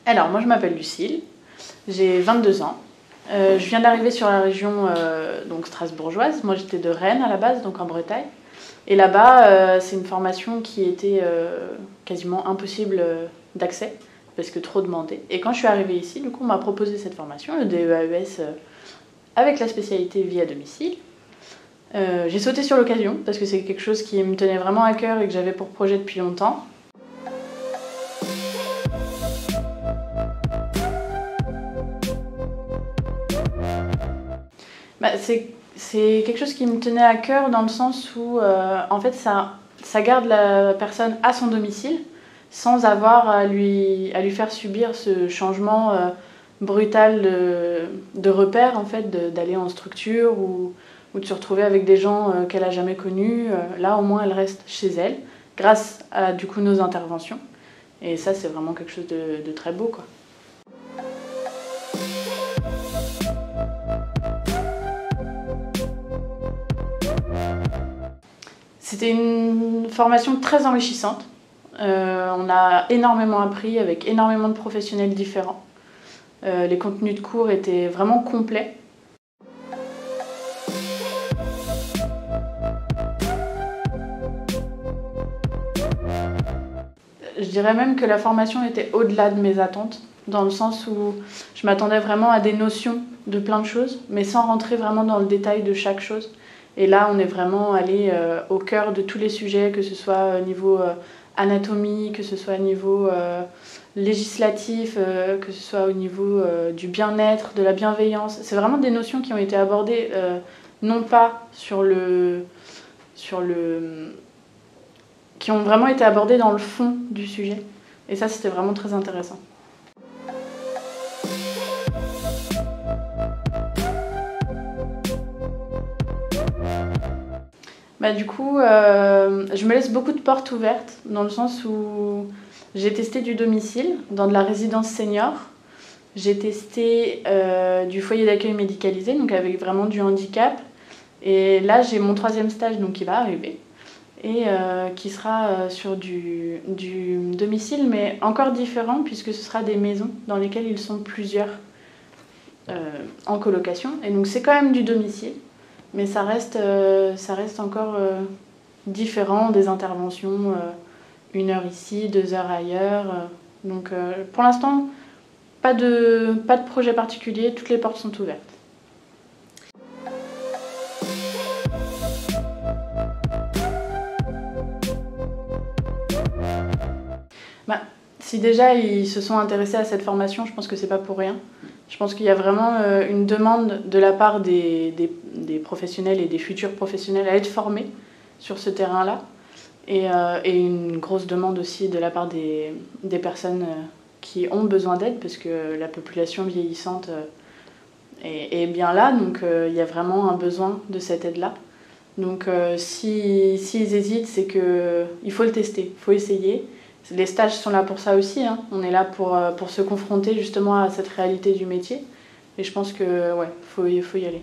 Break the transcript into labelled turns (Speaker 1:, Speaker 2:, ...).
Speaker 1: Alors, moi je m'appelle Lucille, j'ai 22 ans. Je viens d'arriver sur la région donc strasbourgeoise. Moi j'étais de Rennes à la base, donc en Bretagne. Et là-bas, c'est une formation qui était quasiment impossible d'accès, parce que trop demandée. Et quand je suis arrivée ici, du coup, on m'a proposé cette formation, le DEAES, avec la spécialité vie à domicile. J'ai sauté sur l'occasion, parce que c'est quelque chose qui me tenait vraiment à cœur et que j'avais pour projet depuis longtemps. C'est quelque chose qui me tenait à cœur dans le sens où en fait ça garde la personne à son domicile sans avoir à lui faire subir ce changement brutal de repère, en fait, d'aller en structure ou de se retrouver avec des gens qu'elle n'a jamais connus. Là au moins elle reste chez elle grâce à du coup nos interventions, et ça c'est vraiment quelque chose de très beau, quoi. C'était une formation très enrichissante. On a énormément appris avec énormément de professionnels différents. Les contenus de cours étaient vraiment complets. Je dirais même que la formation était au-delà de mes attentes, dans le sens où je m'attendais vraiment à des notions de plein de choses, mais sans rentrer vraiment dans le détail de chaque chose. Et là, on est vraiment allé au cœur de tous les sujets, que ce soit au niveau anatomie, que ce soit au niveau législatif, que ce soit au niveau du bien-être, de la bienveillance. C'est vraiment des notions qui ont été abordées non pas qui ont vraiment été abordées dans le fond du sujet. Et ça, c'était vraiment très intéressant. Du coup, je me laisse beaucoup de portes ouvertes, dans le sens où j'ai testé du domicile dans de la résidence senior. J'ai testé du foyer d'accueil médicalisé, donc avec vraiment du handicap. Et là, j'ai mon 3e stage donc, qui va arriver, et qui sera sur du domicile, mais encore différent, puisque ce sera des maisons dans lesquelles ils sont plusieurs en colocation. Et donc c'est quand même du domicile, mais ça reste encore différent des interventions, 1 heure ici, 2 heures ailleurs. Donc pour l'instant, pas de projet particulier, toutes les portes sont ouvertes. Si déjà ils se sont intéressés à cette formation, je pense que c'est pas pour rien. Je pense qu'il y a vraiment une demande de la part des professionnels et des futurs professionnels à être formés sur ce terrain-là, et une grosse demande aussi de la part des personnes qui ont besoin d'aide, parce que la population vieillissante est bien là, donc il y a vraiment un besoin de cette aide-là. Donc s'ils hésitent, c'est qu'il faut le tester, il faut essayer. Les stages sont là pour ça aussi, hein. On est là pour se confronter justement à cette réalité du métier. Et je pense que ouais, faut y aller.